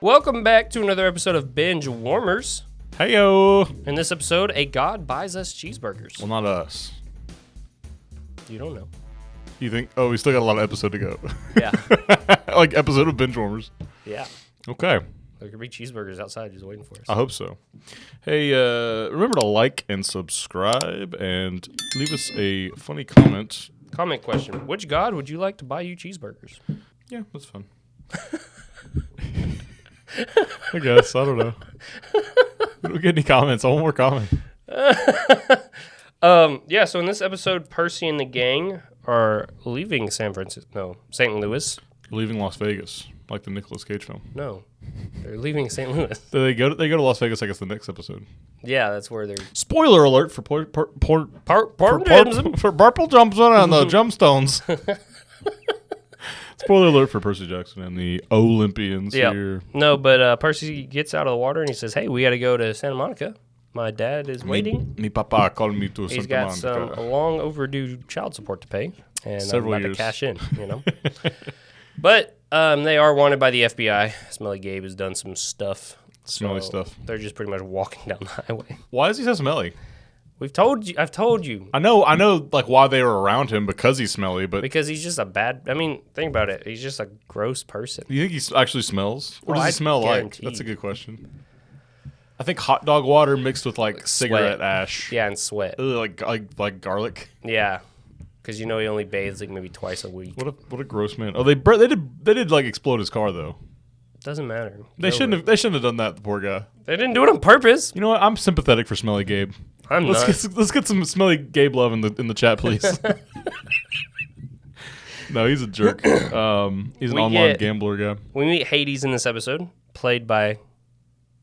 Welcome back to another episode of Binge Warmers. Heyo! In this episode, a god buys us cheeseburgers. Well, not us. You don't know. You think? Oh, we still got a lot of episode to go. Yeah. Like episode of Binge Warmers. Yeah. Okay. There could be cheeseburgers outside just waiting for us. I hope so. Hey, remember to like and subscribe and leave us a funny comment. Comment question. Which god would you like to buy you cheeseburgers? Yeah, that's fun. I guess. I don't know. We don't get any comments. I want more comment. Yeah, so in this episode, Percy and the gang are leaving St. Louis. Leaving Las Vegas, like the Nicolas Cage film. No, they're leaving St. Louis. So they go to Las Vegas, I guess, the next episode. Yeah, that's where they're... Spoiler alert for Purple Johnson and the Jumpstones. Spoiler alert for Percy Jackson and the Olympians here. No, but Percy gets out of the water and he says, hey, we got to go to Santa Monica. My dad is waiting. Mi papa called me to He's Santa got Monica. some long overdue child support to pay. And Several I'm about years. to cash in, you know. But they are wanted by the FBI. Smelly Gabe has done some stuff. Smelly so stuff. They're just pretty much walking down the highway. Why is he so smelly? I've told you. I know, like why they were around him because he's smelly, but Because he's just think about it. He's just a gross person. you think he actually smells? What Oh, does he I smell like? guarantee. That's a good question. I think hot dog water mixed with like cigarette sweat. ash. Yeah, and sweat. Ugh, like garlic. Yeah. Because he only bathes like maybe twice a week. What a gross man. Oh, they did like explode his car though. Doesn't matter. They shouldn't have done that. The poor guy. They didn't do it on purpose. You know what? I'm sympathetic for Smelly Gabe. Let's get some Smelly Gabe love in the chat, please. No, he's a jerk. He's an online gambler guy. We meet Hades in this episode, played by...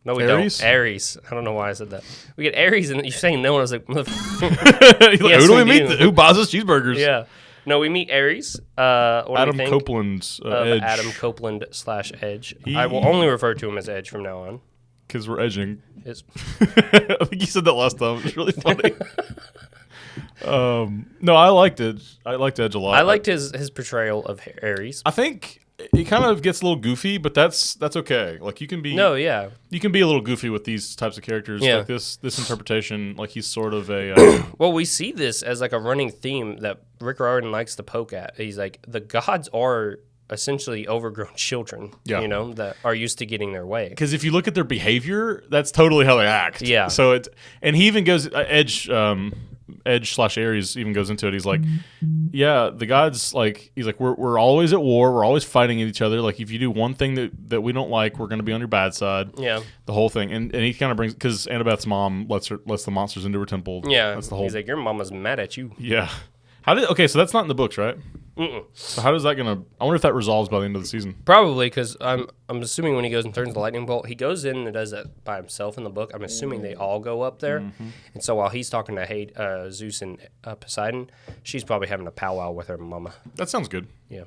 No, we Ares? don't. Ares. I don't know why I said that. We get Ares, and you're saying no, and I was like... He's like, Yes, who do we we meet? do. Who buys us cheeseburgers? Yeah. No, we meet Ares. What do Adam you think Copeland's of Edge. Adam Copeland / Edge. I will only refer to him as Edge from now on. Because we're edging. His- I think you said that last time. It's really funny. No, I liked it. I liked Edge a lot. I liked his portrayal of Ares. I think he kind of gets a little goofy, but that's okay. Like you can be you can be a little goofy with these types of characters. Yeah. Like this interpretation, like he's sort of a Well, we see this as like a running theme that Rick Riordan likes to poke at. He's like, the gods are essentially overgrown children, you know, that are used to getting their way. because if you look at their behavior, that's totally how they act. Yeah. So and he even goes Edge / Ares even goes into it. He's like, yeah, the gods, like, he's like, we're always at war. We're always fighting at each other. Like, if you do one thing that we don't like, we're going to be on your bad side. Yeah. The whole thing. And he kind of brings, because Annabeth's mom lets the monsters into her temple. Yeah. That's the whole. He's like, your mama's mad at you. Yeah. Okay, so that's not in the books, right? Mm-mm. So how does that I wonder if that resolves by the end of the season. Probably, because I'm assuming when he goes and turns the lightning bolt, he goes in and does that by himself in the book. I'm assuming they all go up there. Mm-hmm. And so while he's talking to Zeus and Poseidon, she's probably having a powwow with her mama. That sounds good. Yeah.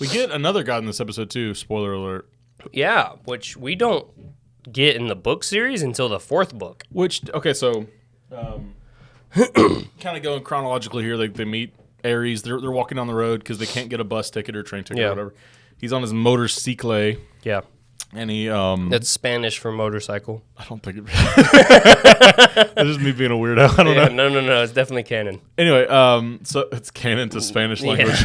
We get another god in this episode, too. Spoiler alert. Yeah, which we don't get in the book series until the 4th book. Okay, so kind of going chronologically here, they meet Ares. They're walking down the road because they can't get a bus ticket or train ticket or whatever. He's on his motorcycle. Yeah. And he That's Spanish for motorcycle. I don't think it that's just me being a weirdo. I don't know. No, it's definitely canon. Anyway, so it's canon to Spanish language.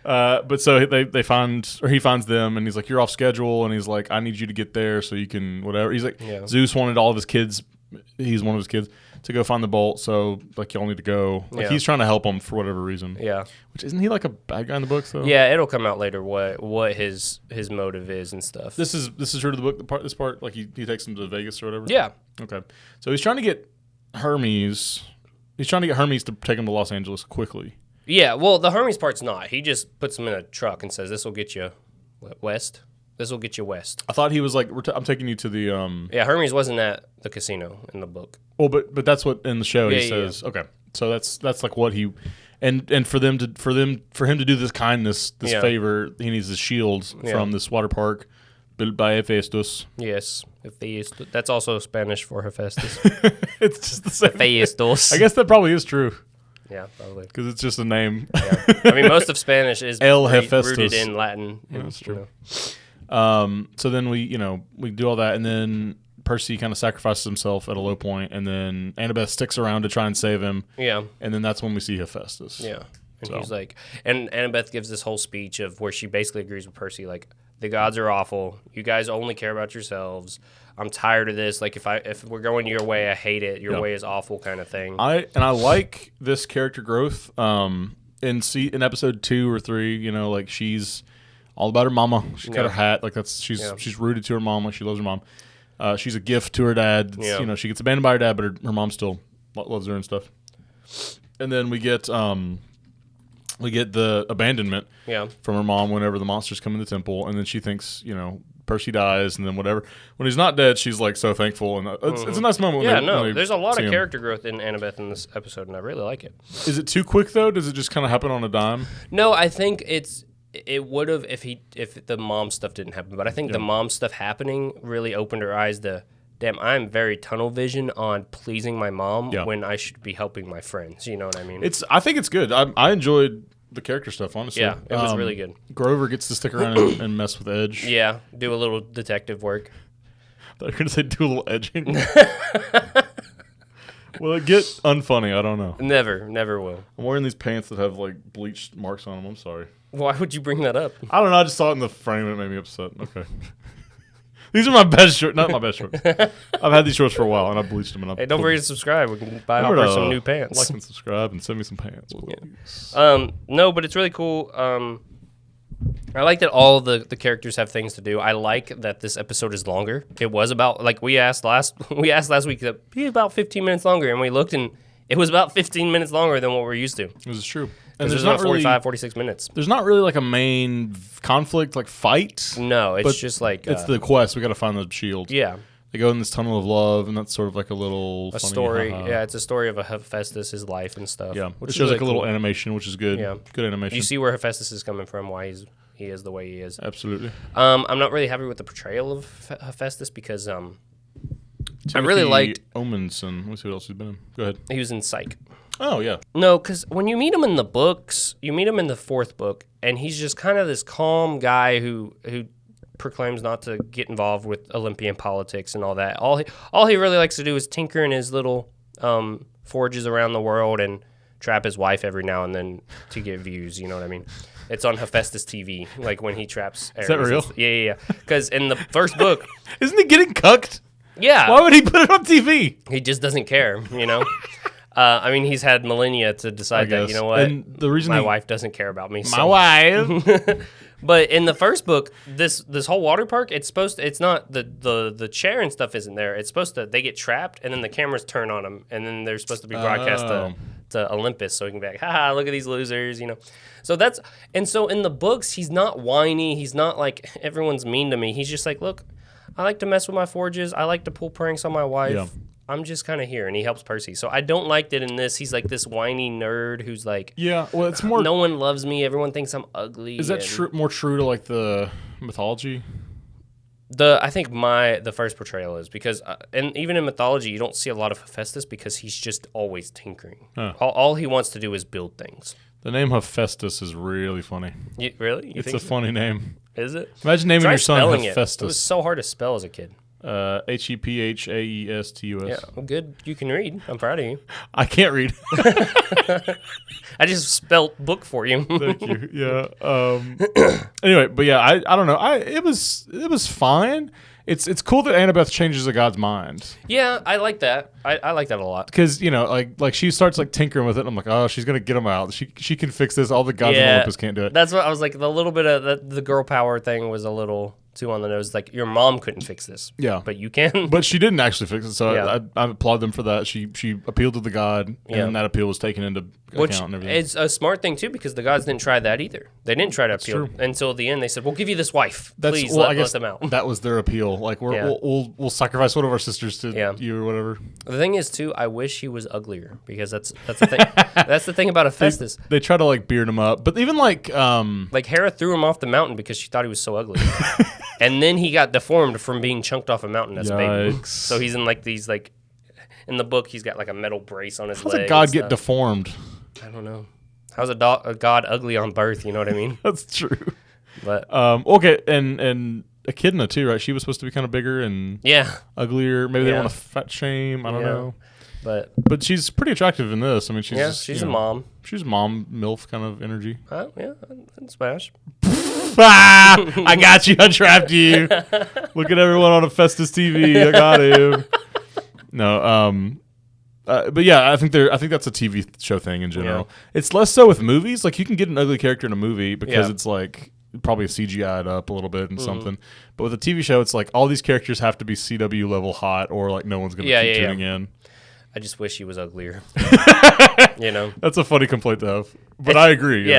But so he finds them, and he's like, you're off schedule, and he's like, I need you to get there so you can whatever. He's like, Zeus wanted all of his kids, he's one of his kids, to go find the bolt, so like y'all need to go. Like he's trying to help him for whatever reason. Yeah. Which isn't he like a bad guy in the books though? Yeah, it'll come out later what his motive is and stuff. This is true to the book. This part, like he takes him to Vegas or whatever. Yeah. Okay. So he's trying to get Hermes. He's trying to get Hermes to take him to Los Angeles quickly. Yeah. Well, the Hermes part's not. He just puts him in a truck and says, "This will get you west. This will get you west." I thought he was like, I'm taking you to the. Yeah, Hermes wasn't at the casino in the book. Well, but that's what in the show he says. Yeah. Okay, so that's like what he, and for him to do this kindness, this favor, he needs the shields from this water park built by Hephaestus. Yes, Hephaestus. That's also Spanish for Hephaestus. It's just the same. Hephaestus. I guess that probably is true. Yeah, probably. Because it's just a name. Yeah. I mean, most of Spanish is El Hephaestus. rooted in Latin. Yeah, that's true. So then we do all that, and then Percy kind of sacrifices himself at a low point, and then Annabeth sticks around to try and save him. Yeah. And then that's when we see Hephaestus. Yeah. And he's like, and Annabeth gives this whole speech of where she basically agrees with Percy, like, the gods are awful. You guys only care about yourselves. I'm tired of this. Like, if we're going your way, I hate it. Your way is awful, kind of thing. I like this character growth. In episode 2 or 3, like she's all about her mama. She got her hat, like she's rooted to her mom, like she loves her mom. She's a gift to her dad. She gets abandoned by her dad, but her mom still loves her and stuff. And then we get the abandonment from her mom whenever the monsters come in the temple, and then she thinks, Percy dies, and then whatever. When he's not dead, she's like so thankful, and it's a nice moment. There's a lot of character growth in Annabeth in this episode, and I really like it. Is it too quick though? Does it just kind of happen on a dime? No, I think it would have if the mom stuff didn't happen, but I think the mom stuff happening really opened her eyes to, damn, I'm very tunnel vision on pleasing my mom when I should be helping my friends. You know what I mean? I think it's good. I enjoyed the character stuff, honestly. Yeah, it was really good. Grover gets to stick around and mess with Edge. Yeah, do a little detective work. I thought you were going to say do a little edging. Will it get unfunny? I don't know. Never will. I'm wearing these pants that have like bleached marks on them. I'm sorry. Why would you bring that up? I don't know. I just saw it in the frame and it made me upset. Okay. These are my best shorts. Not my best shorts. I've had these shorts for a while, and I bleached them. Hey, don't forget to subscribe. We can buy some new pants. Like and subscribe and send me some pants, please. Yeah. No, but it's really cool. I like that all the characters have things to do. I like that this episode is longer. It was about, like we asked last week, that be about 15 minutes longer, and we looked, and it was about 15 minutes longer than what we're used to. This is true. And there's not 45, 46 minutes. There's not really like a main conflict, like fight. No, it's just like... it's the quest. We got to find the shield. Yeah. They go in this tunnel of love, and that's sort of like a little funny story. Yeah, it's a story of Hephaestus, his life and stuff. Yeah, it shows really like a little animation, which is good. Yeah. Good animation. You see where Hephaestus is coming from, why he is the way he is. Absolutely. I'm not really happy with the portrayal of Hephaestus because I really liked... Omenson. Let's see what else he's been in. Go ahead. He was in Psych. Oh, yeah. No, because when you meet him in the books, you meet him in the 4th book, and he's just kind of this calm guy who proclaims not to get involved with Olympian politics and all that. All he really likes to do is tinker in his little forges around the world and trap his wife every now and then to get views, you know what I mean? It's on Hephaestus TV, like when he traps Ares. Is that real? Yeah. Because in the first book... Isn't he getting cucked? Yeah. Why would he put it on TV? He just doesn't care, you know? I mean, he's had millennia to decide that, you know what? And the reason my wife doesn't care about me. My wife. But in the first book, this whole water park, it's not the chair and stuff isn't there. It's supposed to, they get trapped and then the cameras turn on them and then they're supposed to be broadcast to Olympus so he can be like, haha, look at these losers, you know. So so in the books, he's not whiny. He's not like everyone's mean to me. He's just like, look, I like to mess with my forges. I like to pull pranks on my wife. Yeah. I'm just kind of here, and he helps Percy. So I don't like that in this. He's like this whiny nerd who's like, yeah, well, it's more. No one loves me. Everyone thinks I'm ugly. Is that more true to like the mythology? I think the first portrayal is because, and even in mythology, you don't see a lot of Hephaestus because he's just always tinkering. Huh. All he wants to do is build things. The name Hephaestus is really funny. Really? It's a funny name. Is it? Imagine naming your son Hephaestus. It was so hard to spell as a kid. Hephaestus. Yeah, well, good. You can read. I'm proud of you. I can't read. I just spelled book for you. Thank you. Yeah. Anyway, but yeah, I don't know. It was fine. It's cool that Annabeth changes a god's mind. Yeah, I like that. I like that a lot. Because, you know, like she starts like tinkering with it. And I'm like, oh, she's going to get him out. She can fix this. All the gods in Olympus can't do it. That's what I was like. The little bit of the girl power thing was a little too on the nose. Like, your mom couldn't fix this. Yeah. But you can. But she didn't actually fix it. So I applaud them for that. She appealed to the god. And that appeal was taken into account and everything. It's a smart thing, too, because the gods didn't try that either. They didn't try to appeal until the end. They said, we'll give you this wife. Please let them out. That was their appeal. Like, we'll sacrifice one of our sisters to you or whatever. The thing is, too, I wish he was uglier because that's the thing. That's the thing about Hephaestus. They try to like beard him up, but even like Hera threw him off the mountain because she thought he was so ugly, and then he got deformed from being chunked off a mountain as a baby. So he's in like these like in the book he's got like a metal brace on his leg. How's a god get deformed? I don't know. How's a god ugly on birth? You know what I mean? That's true. But okay, and Echidna too, right? She was supposed to be kind of bigger and uglier. Maybe they want to fat shame. I don't know. But she's pretty attractive in this. I mean, she's a mom. She's a mom MILF kind of energy. Yeah, I'd smash. I got you. I trapped you. Look at everyone on a Festus TV. I got him. No, but yeah, I think that's a TV show thing in general. Yeah. It's less so with movies. Like you can get an ugly character in a movie because it's like probably CGI'd up a little bit and something. But with a TV show, it's like all these characters have to be CW level hot, or like no one's gonna keep tuning in. I just wish he was uglier. That's a funny complaint to have, but I agree.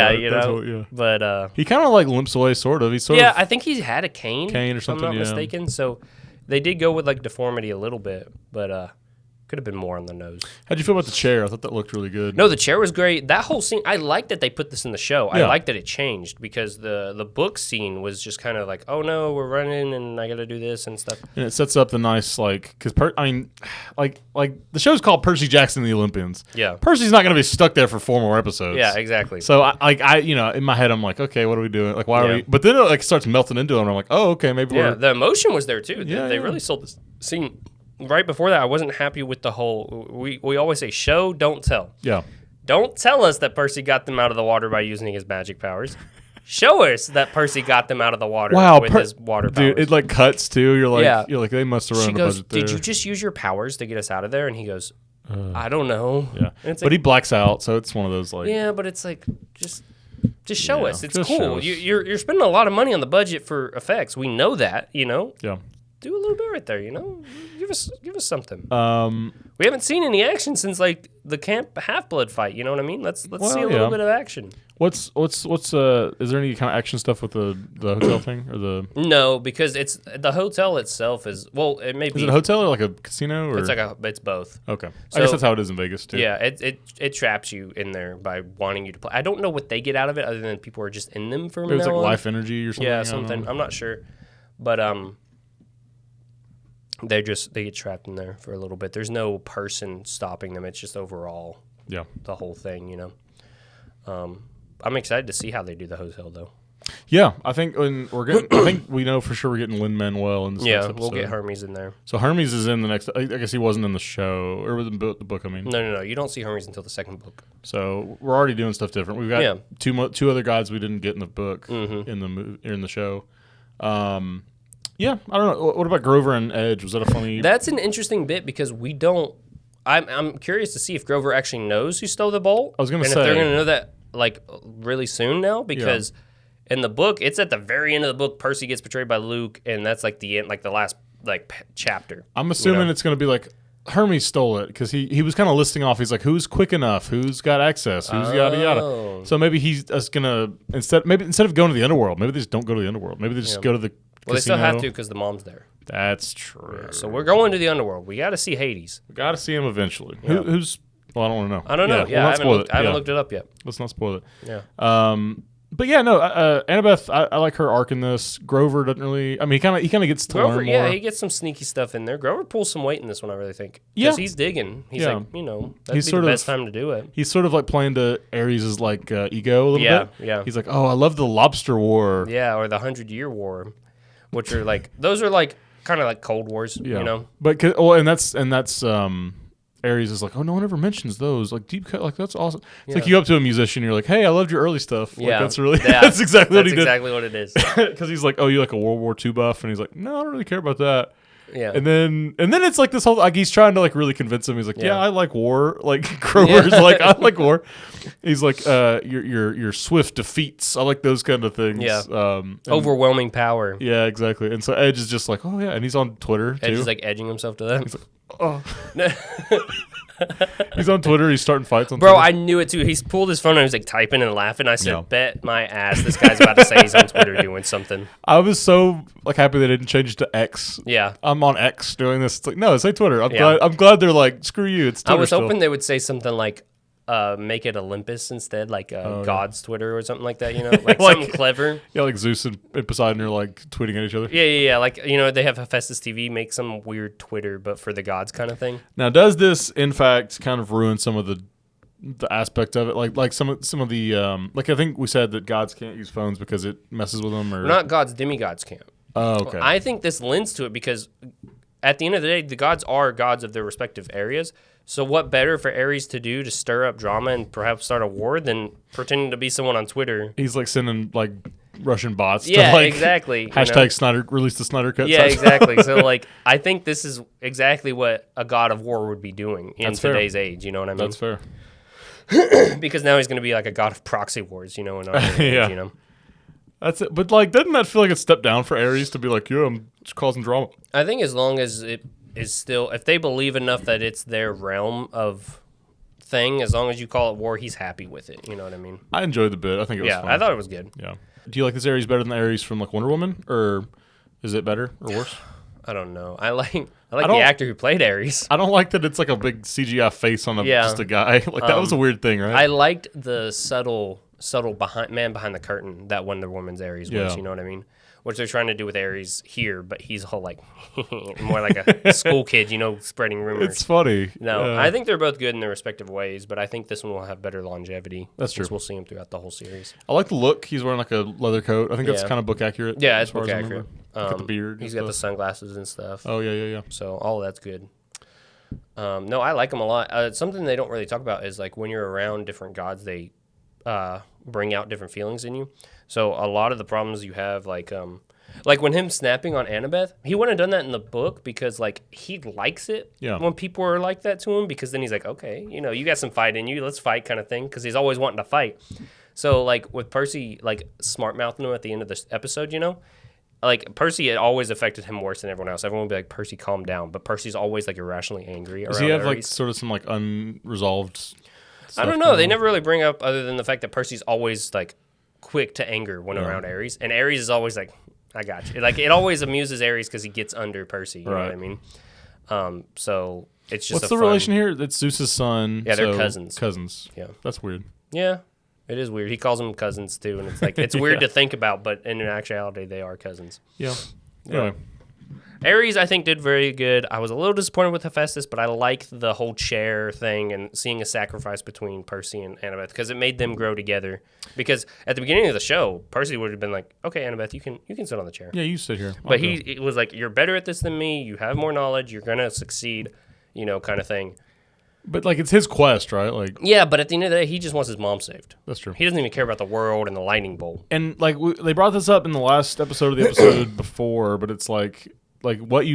But he kind of like limps away, sort of. He's sort of. I think he had a cane or something. If I'm not mistaken. So they did go with like deformity a little bit, but could have been more on the nose. How'd you feel about the chair? I thought that looked really good. No, the chair was great. That whole scene, I like that they put this in the show. I like that it changed because the book scene was just kind of like, oh no, we're running and I got to do this and stuff. And it sets up the nice because the show's called Percy Jackson and the Olympians. Yeah, Percy's not going to be stuck there for 4 more episodes. Yeah, exactly. So I in my head I'm like, okay, what are we doing? Like, why are we? But then it like starts melting into him. And I'm like, oh, okay, maybe. Yeah, the emotion was there too. They really sold this scene. Right before that, I wasn't happy with the whole. We always say show, don't tell. Yeah. Don't tell us that Percy got them out of the water by using his magic powers. Show us that Percy got them out of the water with his water powers. Dude, it like cuts too. You're like they must have run a budget there. Did you just use your powers to get us out of there? And he goes, I don't know. Yeah. But he blacks out, so it's one of those like. Yeah, but it's like just show us. It's cool. You're spending a lot of money on the budget for effects. We know that. Yeah. Do a little bit right there, Give us something. We haven't seen any action since like the Camp Half-Blood fight. You know what I mean? Let's see a little bit of action. What's is there any kind of action stuff with the hotel thing or the? No, because it's the hotel itself is it may be. Is it a hotel or like a casino or? It's both. Okay, so, I guess that's how it is in Vegas too. Yeah, it traps you in there by wanting you to play. I don't know what they get out of it other than people are just in them for. Maybe it's like life energy or something. Yeah, something. I'm not sure, but they get trapped in there for a little bit. There's no person stopping them. It's just overall the whole thing, I'm excited to see how they do the hotel, though. Yeah, I think I think we know for sure we're getting Lin-Manuel in this next episode. We'll get Hermes in there. So Hermes is in the next. I guess he wasn't in the show or the book. I mean, no. You don't see Hermes until the second book. So we're already doing stuff different. We've got two other guys we didn't get in the book in the show. Yeah, I don't know. What about Grover and Edge? Was that a funny? That's an interesting bit because we don't. I'm curious to see if Grover actually knows who stole the bolt. I was going to say, and if they're going to know that like really soon now because in the book it's at the very end of the book. Percy gets betrayed by Luke, and that's like the end, like the last like chapter. I'm assuming it's going to be like Hermes stole it because he was kind of listing off. He's like, who's quick enough? Who's got access? Who's yada yada. So maybe he's just gonna instead of going to the underworld, maybe they just don't go to the underworld. Maybe they just go to the. Well, they still have to because the mom's there. That's true. Yeah, so we're going to the underworld. We got to see Hades. We got to see him eventually. Yeah. Who's? Well, I don't want to know. I don't know. Yeah, I haven't looked it up yet. Let's not spoil it. Yeah. But yeah, no. Annabeth, I like her arc in this. Grover doesn't really. I mean, he kind of gets to learn more. Yeah, he gets some sneaky stuff in there. Grover pulls some weight in this one. I really think. Because he's digging. He's like, that'd be the best time to do it. He's sort of like playing to Ares' like ego a little bit. Yeah. He's like, oh, I love the Lobster War. Yeah, or the 100-Year War. Which are like those are like kind of like Cold Wars, But and that's Ares is like, oh, no one ever mentions those. Like deep cut, like that's awesome. It's like you go up to a musician, you're like, hey, I loved your early stuff. Like, that's really that's exactly what he did. That's exactly what it is. Because he's like, oh, you like a World War II buff, and he's like, no, I don't really care about that. Yeah. And then it's like this whole like he's trying to like really convince him. He's like, yeah, I like war. Like Grover's like, I like war. He's like, your swift defeats. I like those kind of things. Yeah. Overwhelming power. Yeah, exactly. And so Edge is just like, oh yeah, and he's on Twitter too. Edge is like edging himself to that. He's like, oh. He's on Twitter. He's starting fights on Bro, Twitter. I knew it too. He's pulled his phone and he's like typing and laughing. I said, bet my ass this guy's about to say he's on Twitter doing something. I was so like happy they didn't change it to X. Yeah. I'm on X doing this. It's like, no, say Twitter. I'm glad they're like, screw you. It's Twitter. I was hoping they would say something like, make it Olympus instead, like God's Twitter or something like that, like something clever. Yeah, like Zeus and Poseidon are like tweeting at each other. Yeah. Like, they have Hephaestus TV make some weird Twitter, but for the gods kind of thing. Now, does this, in fact, kind of ruin some of the aspect of it? Like some of the, like I think we said that gods can't use phones because it messes with them or... Not gods, demigods can't. Oh, okay. I think this lends to it because at the end of the day, the gods are gods of their respective areas. So what better for Ares to do to stir up drama and perhaps start a war than pretending to be someone on Twitter? He's like sending like Russian bots Yeah, to like exactly. hashtag Snyder, release the Snyder Cut. Yeah, exactly. So like I think this is exactly what a god of war would be doing in today's age. You know what I mean? That's fair. Because now he's going to be like a god of proxy wars, in our age, Yeah. That's it. But like, doesn't that feel like a step down for Ares to be like, yeah, I'm just causing drama? I think as long as it is still, if they believe enough that it's their realm of thing, as long as you call it war, he's happy with it. You know what I mean? I enjoyed the bit. I think it was fun. I thought it was good. Yeah. Do you like this Ares better than the Ares from like Wonder Woman, or is it better or worse? I don't know. I like the actor who played Ares. I don't like that it's like a big CGI face on just a guy. Like that was a weird thing, right? I liked the subtle man behind the curtain that Wonder Woman's Ares was. You know what I mean? Which they're trying to do with Ares here, but he's all like more like a school kid, spreading rumors. It's funny. No, I think they're both good in their respective ways, but I think this one will have better longevity. That's true. We'll see him throughout the whole series. I like the look. He's wearing like a leather coat. I think that's kind of book accurate. Yeah, it's book accurate. Got the beard. He's got the sunglasses and stuff. Oh, yeah. So all of that's good. No, I like him a lot. Something they don't really talk about is like when you're around different gods, they bring out different feelings in you. So a lot of the problems you have, like when him snapping on Annabeth, he wouldn't have done that in the book because like he likes it when people are like that to him, because then he's like, okay, you got some fight in you, let's fight kind of thing, because he's always wanting to fight. So like with Percy, like smart mouthing him at the end of this episode, like Percy, it always affected him worse than everyone else. Everyone would be like, Percy, calm down. But Percy's always like irrationally angry. Does he have like sort of some like unresolved stuff? I don't know. They never really bring up other than the fact that Percy's always like quick to anger when around Ares. And Ares is always like, I got you. Like it always amuses Ares because he gets under Percy. You know what I mean? So it's just what's the relation here? That's Zeus's son. Yeah, they're cousins. Cousins. Yeah. That's weird. Yeah. It is weird. He calls them cousins too, and it's like it's weird to think about, but in actuality, they are cousins. Yeah. Anyway, Ares, I think, did very good. I was a little disappointed with Hephaestus, but I liked the whole chair thing and seeing a sacrifice between Percy and Annabeth because it made them grow together. Because at the beginning of the show, Percy would have been like, "Okay, Annabeth, you can sit on the chair." Yeah, you sit here. But he was like, "You're better at this than me. You have more knowledge. You're gonna succeed," kind of thing. But like it's his quest, right? Like yeah, but at the end of the day, he just wants his mom saved. That's true. He doesn't even care about the world and the lightning bolt. And like they brought this up in the last episode of the episode before, but it's like what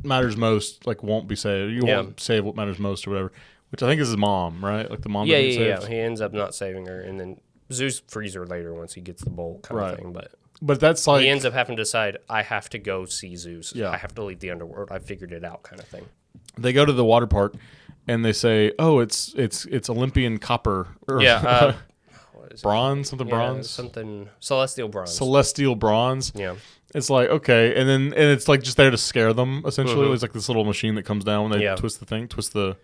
matters most like won't be saved. You won't save what matters most or whatever. Which I think is his mom, right? Like the mom. Yeah. He ends up not saving her, and then Zeus frees her later once he gets the bolt kind of thing. But that's like he ends up having to decide, I have to go see Zeus. Yeah. I have to leave the underworld. I figured it out, kind of thing. They go to the water park. And they say, "Oh, it's Olympian copper." What is bronze, something bronze, something celestial bronze. Celestial bronze. Yeah. It's like okay, and it's like just there to scare them. Essentially, it's like this little machine that comes down when they twist the.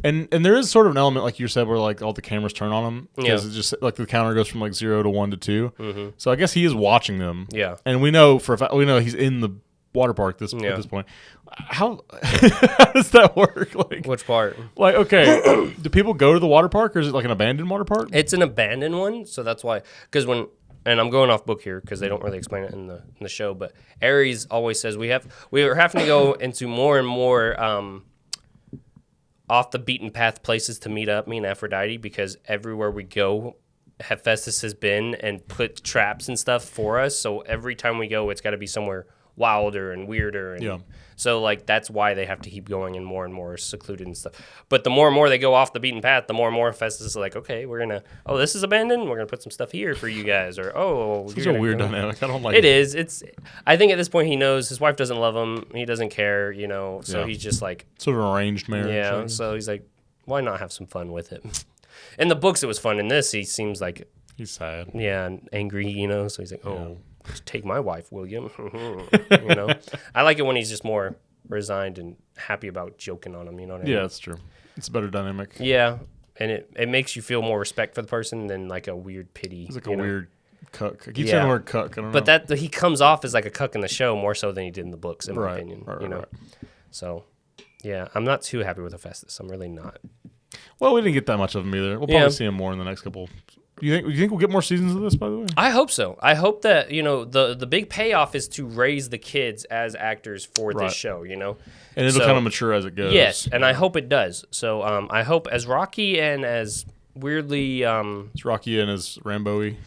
And there is sort of an element like you said where like all the cameras turn on them because it's just like the counter goes from like 0 to 1 to 2. Mm-hmm. So I guess he is watching them. Yeah. And we know he's in the water park at this point. How does that work? Like which part? Like okay, do people go to the water park or is it like an abandoned water park? It's an abandoned one, so that's why. Because and I'm going off book here because they don't really explain it in the show, but Ares always says we are having to go into more and more off the beaten path places to meet up, me and Aphrodite, because everywhere we go, Hephaestus has been and put traps and stuff for us. So every time we go, it's got to be somewhere wilder and weirder. And so like that's why they have to keep going and more secluded and stuff. But the more and more they go off the beaten path, the more and more Hephaestus is like, okay, this is abandoned. We're gonna put some stuff here for you guys. Or it's a weird dynamic. I don't like it. It is. I think at this point he knows his wife doesn't love him. He doesn't care. So he's just like sort of arranged marriage. Yeah. So he's like, why not have some fun with it? In the books it was fun. In this he seems like he's sad. Yeah, and angry. So he's like, take my wife, William. I like it when he's just more resigned and happy about joking on him. You know what I mean? Yeah, that's true. It's a better dynamic. Yeah, and it makes you feel more respect for the person than like a weird pity. It's like a weird cuck. I keep saying the word cuck. I don't know. But he comes off as like a cuck in the show more so than he did in the books, in my opinion. Right. So, yeah, I'm not too happy with Hephaestus. I'm really not. Well, we didn't get that much of him either. We'll probably see him more in the next couple You think we'll get more seasons of this, by the way? I hope so. I hope that, the big payoff is to raise the kids as actors for this show, And it'll kind of mature as it goes. Yes, and I hope it does. So I hope as Rocky and as weirdly... It's Rocky and as Rambo-y.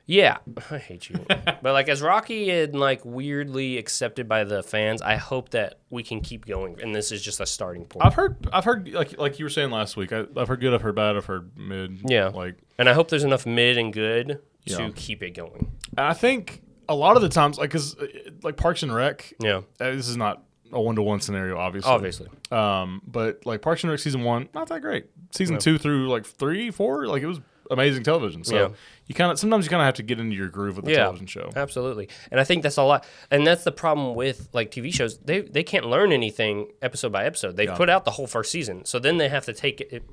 Yeah, I hate you. But as Rocky and weirdly accepted by the fans, I hope that we can keep going, and this is just a starting point. I've heard like you were saying last week. I've heard good, I've heard bad, I've heard mid. Yeah, and I hope there's enough mid and good to keep it going. And I think a lot of the times, because Parks and Rec. Yeah, this is not a 1-to-1 scenario, obviously. But Parks and Rec season 1, not that great. Season 2 through 3, 4, it was amazing television. So you sometimes you kind of have to get into your groove with the television show. Absolutely. And I think that's a lot. And that's the problem with TV shows. They can't learn anything episode by episode. They've put out the whole first season. So then they have to take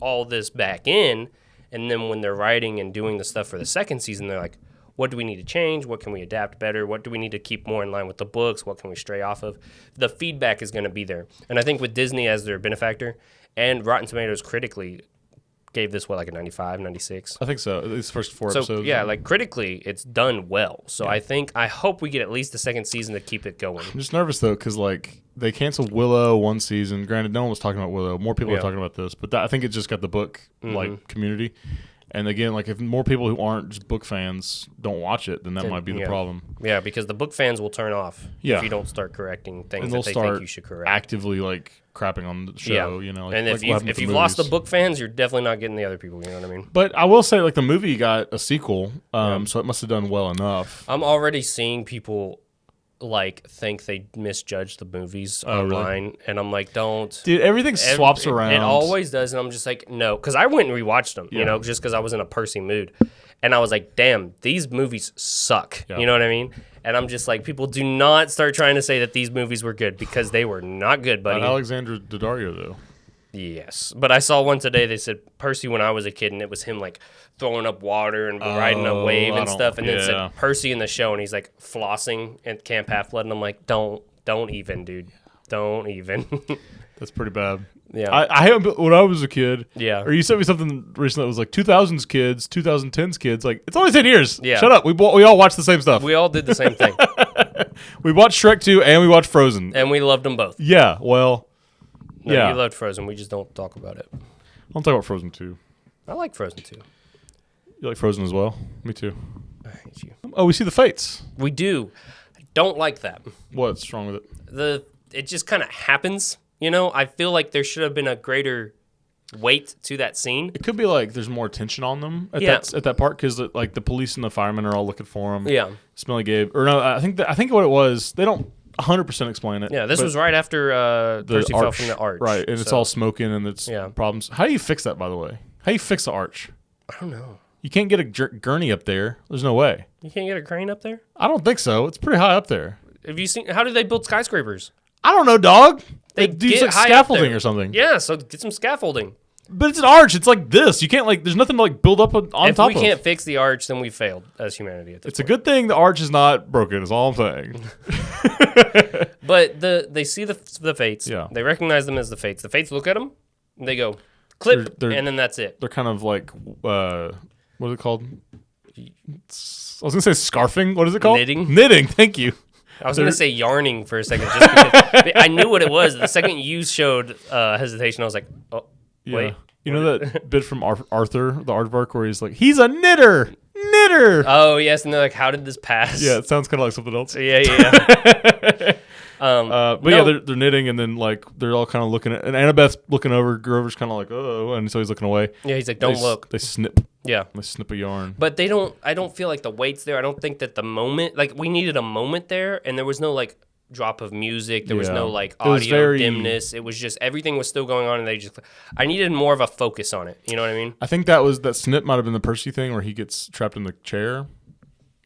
all this back in. And then when they're writing and doing the stuff for the second season, they're like, what do we need to change? What can we adapt better? What do we need to keep more in line with the books? What can we stray off of? The feedback is going to be there. And I think with Disney as their benefactor and Rotten Tomatoes critically gave this, a 95, 96? I think so. At least the first 4 episodes. Yeah, critically, it's done well. So I hope we get at least a second season to keep it going. I'm just nervous, though, because, they canceled Willow one season. Granted, no one was talking about Willow. More people are talking about this. But I think it just got the book, community. And again, if more people who aren't just book fans don't watch it, then that might be the problem. Yeah, because the book fans will turn off if you don't start correcting things that they think you should correct. Actively crapping on the show, And if you've lost the book fans, you're definitely not getting the other people. You know what I mean? But I will say, the movie got a sequel, so it must have done well enough. I'm already seeing people think they misjudged the movies online, really? And I'm like, don't. Dude, everything swaps around. It always does, and I'm just like, no, because I went and rewatched them, just because I was in a Percy mood, and I was like, damn, these movies suck. You know what I mean? And I'm just like, people do not start trying to say that these movies were good because they were not good, buddy. Alexander Daddario, though. Yes, but I saw one today. They said Percy when I was a kid, and it was him throwing up water and riding a wave and stuff, and then it said Percy in the show, and he's flossing at Camp Half-Blood, and I'm like, don't even, dude, don't even. That's pretty bad. Yeah, I haven't when I was a kid. Yeah, or you sent me something recently that was 2000s kids, 2010s kids. It's only 10 years. Yeah, shut up. We all watched the same stuff. We all did the same thing. We watched Shrek 2 and we watched Frozen, and we loved them both. Yeah, well. No, you loved Frozen. We just don't talk about it. I'll talk about Frozen 2. I like Frozen 2. You like Frozen as well? Me too. I hate you. Oh, we see the Fates. We do. I don't like that. What's wrong with it? It just kind of happens. I feel like there should have been a greater weight to that scene. It could be there's more attention on them at that part because the police and the firemen are all looking for them. Yeah. Smelly Gabe. Or no, I think what it was, they don't 100% explain it. Yeah, this was right after Percy fell from the arch. Right, and it's all smoking and it's problems. How do you fix that, by the way? How do you fix the arch? I don't know. You can't get a gurney up there. There's no way. You can't get a crane up there? I don't think so. It's pretty high up there. Have you seen? How do they build skyscrapers? I don't know, dog. They do get high scaffolding or something. Yeah, so get some scaffolding. But it's an arch. It's like this. You can't there's nothing to build up on top of. If we can't fix the arch, then we failed as humanity. It's a good thing the arch is not broken. Is all I'm saying. But they see the Fates. Yeah. They recognize them as the Fates. The Fates look at them. And they go clip, and then that's it. They're kind of what is it called? I was gonna say scarfing. What is it called? Knitting. Knitting. Thank you. I was going to say yarning for a second, just because I knew what it was. The second you showed hesitation, I was like, oh, wait. You know that bit from Arthur, the aardvark, where he's like, he's a knitter. Oh, yes. And they're like, how did this pass? Yeah, it sounds kind of like something else. Yeah. They're knitting, and then they're all kind of looking at, and Annabeth's looking over. Grover's kind of like, oh, and so he's looking away. Yeah, he's like, don't look. They snip. Yeah. They snip a yarn. But I don't feel like the weight's there. I don't think that the moment, we needed a moment there, and there was no drop of music. There was no audio dimness. It was just everything was still going on, and I needed more of a focus on it. You know what I mean? I think that snip might have been the Percy thing where he gets trapped in the chair.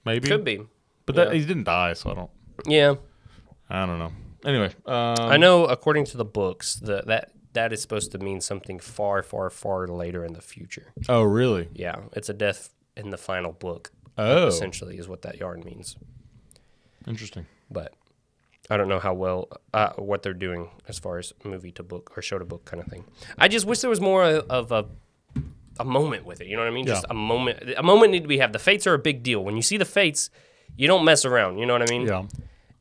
Maybe. Could be. But he didn't die, so I don't. Yeah. I don't know. Anyway, I know according to the books that is supposed to mean something far, far, far later in the future. Oh, really? Yeah, it's a death in the final book. Oh, essentially is what that yarn means. Interesting. But I don't know how well what they're doing as far as movie to book or show to book kind of thing. I just wish there was more of a a moment with it. You know what I mean? Just a moment. A moment need to have. The fates are a big deal. When you see the fates, you don't mess around. You know what I mean? Yeah.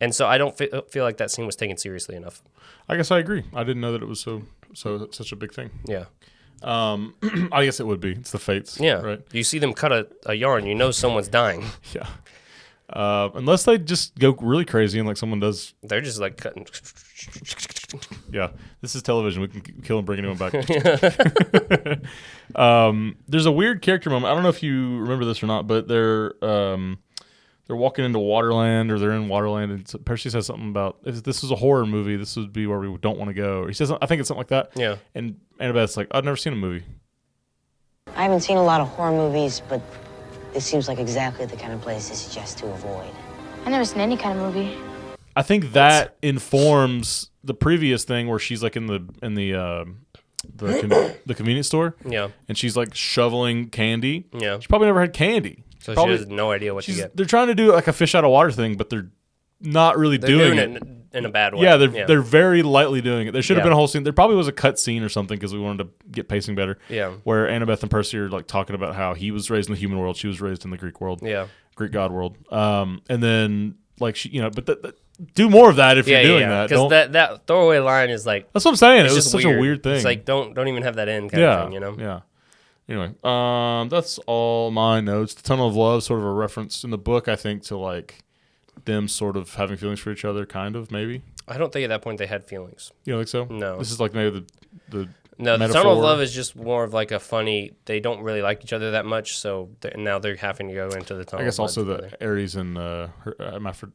And so I don't feel like that scene was taken seriously enough. I guess I agree. I didn't know that it was such a big thing. Yeah. I guess it would be. It's the fates. Yeah. Right. You see them cut a yarn, you know someone's dying. Yeah. Unless they just go really crazy and like someone does. They're just like cutting. Yeah. This is television. We can kill and bring anyone back. There's a weird character moment. I don't know if you remember this or not, but they're walking into Waterland, or they're in Waterland, and Percy says something about, if this was a horror movie, this would be where we don't want to go. Or he says, I think it's something like that. Yeah. And Annabeth's like, I've never seen a movie. I haven't seen a lot of horror movies, but this seems like exactly the kind of place this is just to avoid. I've never seen any kind of movie. I think that informs the previous thing where she's like in the convenience store. Yeah. And she's like shoveling candy. Yeah. She probably never had candy. So probably, she has no idea what to get. They're trying to do like a fish out of water thing, but they're not really doing it in a bad way. Yeah, they're very lightly doing it. There should have Yeah. been a whole scene. There probably was a cut scene or something because we wanted to get pacing better. Yeah. Where Annabeth and Percy are like talking about how he was raised in the human world, she was raised in the Greek world. Yeah. Greek god world. And then like she, but do more of that if you're doing that. Because that throwaway line is like, that's what I'm saying. It was just such a weird thing. It's like don't even have that end kind of thing, you know? Yeah. Anyway, that's all my notes. The Tunnel of Love, sort of a reference in the book, I think, to like them sort of having feelings for each other, kind of, maybe. I don't think at that point they had feelings. You don't think so? No. This is like maybe the No, the metaphor. Tunnel of Love is just more of like a funny, they don't really like each other that much, so now they're having to go into the Tunnel I guess of Love also together. the Ares and Aphrodite.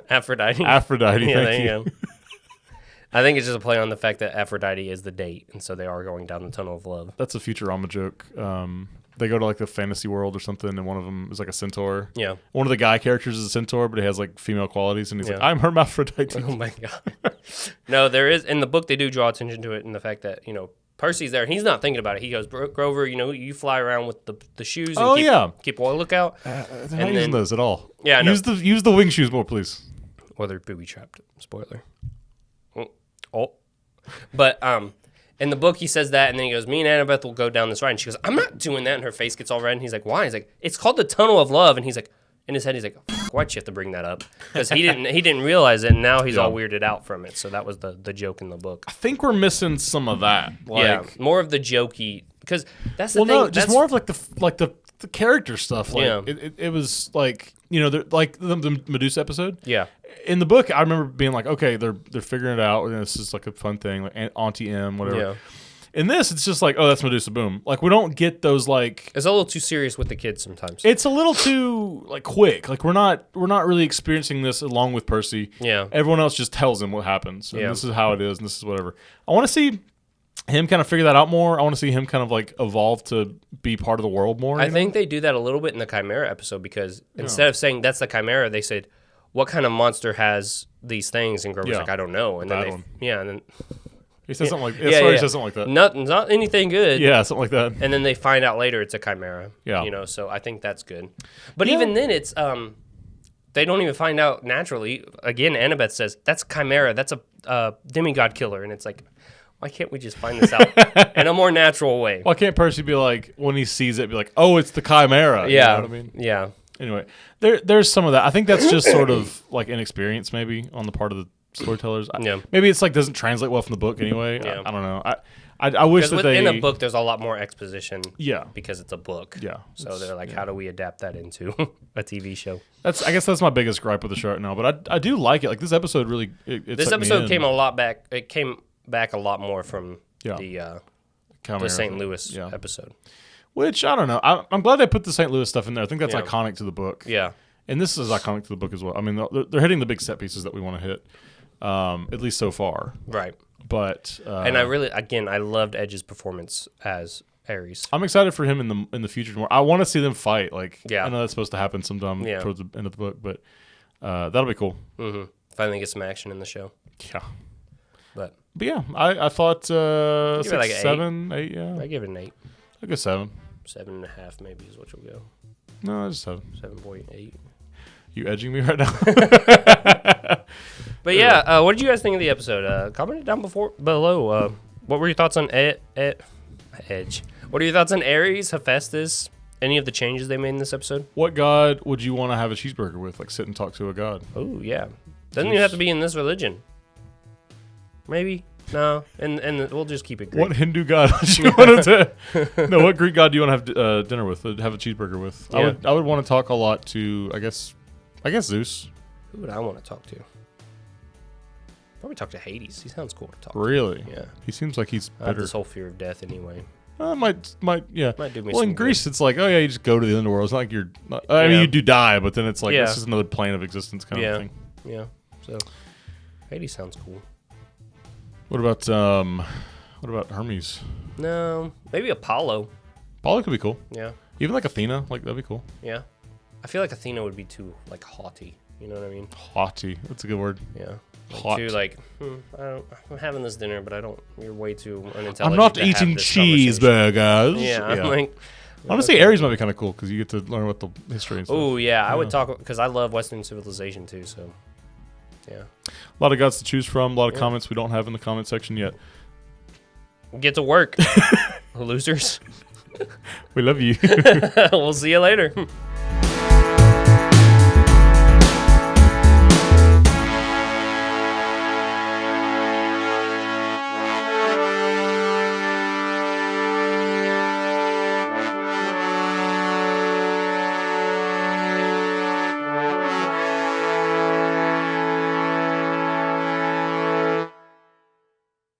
Aphrodite, Yeah, thank there you. you go. I think it's just a play on the fact that Aphrodite is the date, and so they are going down the Tunnel of Love. That's a Futurama joke. They go to like the fantasy world or something, and one of them is like a centaur. Yeah. One of the guy characters is a centaur, but he has like female qualities, and he's like, Yeah. I'm hermaphrodite. Oh my god. No, there is in the book they do draw attention to it in the fact that, Percy's there and he's not thinking about it. He goes, Grover, you fly around with the shoes and keep a lookout. They're not using those at all. Yeah, I know. Use the wing shoes more, please. Or they're booby trapped. Spoiler. Oh. But in the book he says that, and then he goes, me and Annabeth will go down this ride, and she goes, I'm not doing that, and her face gets all red, and he's like, why? He's like, it's called the Tunnel of Love, and he's like, in his head he's like, why'd you have to bring that up? Because he didn't realize it, and now he's all weirded out from it. So that was the joke in the book. I think we're missing some of that. More of the jokey, because that's the thing. No, just more of like the character stuff. Like, Yeah. it was like like the Medusa episode. Yeah. In the book, I remember being like, okay, they're figuring it out, and this is like a fun thing, like Auntie M, whatever. Yeah. In this, it's just like, oh, that's Medusa, boom. Like we don't get those like. It's a little too serious with the kids sometimes. It's a little too like quick. Like we're not really experiencing this along with Percy. Yeah. Everyone else just tells him what happens, and Yeah. this is how it is, and this is whatever. I want to see him kind of figure that out more. I want to see him kind of like evolve to be part of the world more. I think they do that a little bit in the Chimera episode because instead of saying that's the Chimera, they said, what kind of monster has these things? And Grover's like, I don't know. And then and then he says something like he says something like that. Not anything good. Yeah, something like that. And then they find out later it's a Chimera. Yeah. So I think that's good. But even then it's they don't even find out naturally. Again, Annabeth says, that's Chimera, that's a demigod killer, and it's like, why can't we just find this out in a more natural way? Why can't Percy be like, when he sees it, be like, oh, it's the Chimera? Yeah. You know what I mean? Yeah. Anyway, there's some of that. I think that's just sort of like inexperience maybe on the part of the storytellers. Yeah. Maybe it's like doesn't translate well from the book anyway. Yeah. I don't know. I wish that in a book there's a lot more exposition. Yeah. Because it's a book. Yeah. So they're like, how do we adapt that into a TV show? I guess that's my biggest gripe with the show right now. But I do like it. Like this episode really. This episode came a lot back. It came back a lot more from the St. Louis episode. Which I don't know. I'm glad they put the St. Louis stuff in there. I think that's iconic to the book. Yeah. And this is iconic to the book as well. I mean, they're hitting the big set pieces that we want to hit, at least so far. Right. But and I loved Edge's performance as Ares. I'm excited for him in the future more. I want to see them fight. Like, I know that's supposed to happen sometime towards the end of the book, but that'll be cool. Mm-hmm. Finally get some action in the show. Yeah. But yeah, I thought 6, like 7, 8. Yeah, I give it an 8. I guess 7. 7.5 maybe is what you'll go. No, just 7. 7.8. You edging me right now? But yeah, what did you guys think of the episode? Comment it down below. What were your thoughts on Edge? What What are your thoughts on Ares, Hephaestus, any of the changes they made in this episode? What god would you want to have a cheeseburger with? Like sit and talk to a god? Oh, yeah. Doesn't even have to be in this religion. Maybe. No. And we'll just keep it Greek. What Hindu god would you want to... No, what Greek god do you want to have dinner with, have a cheeseburger with? Yeah. I would want to talk a lot to, I guess Zeus. Who would I want to talk to? Probably talk to Hades. He sounds cool to talk to. Really? Yeah. He seems like he's I have better. this whole fear of death anyway. Might yeah. Might do me well, in some Greece, it's like, oh yeah, you just go to the underworld. It's not like you're. I mean, you do die, but then it's like this is another plane of existence kind of thing. Yeah. So, Hades sounds cool. What about Hermes? No, maybe Apollo. Apollo could be cool. Yeah. Even like Athena, like that'd be cool. Yeah. I feel like Athena would be too like haughty. You know what I mean? Haughty. That's a good word. Yeah. Like, Hot. too like, I'm having this dinner, but I don't. You're way too unintelligent. I'm not to have eating this conversation. cheeseburgers. Yeah. I'm like. Honestly, Ares might be kind of cool because you get to learn about the history and stuff. Oh yeah, I would talk because I love Western civilization too. So, yeah. A lot of gods to choose from. A lot of comments we don't have in the comment section yet. Get to work, losers. We love you. We'll see you later.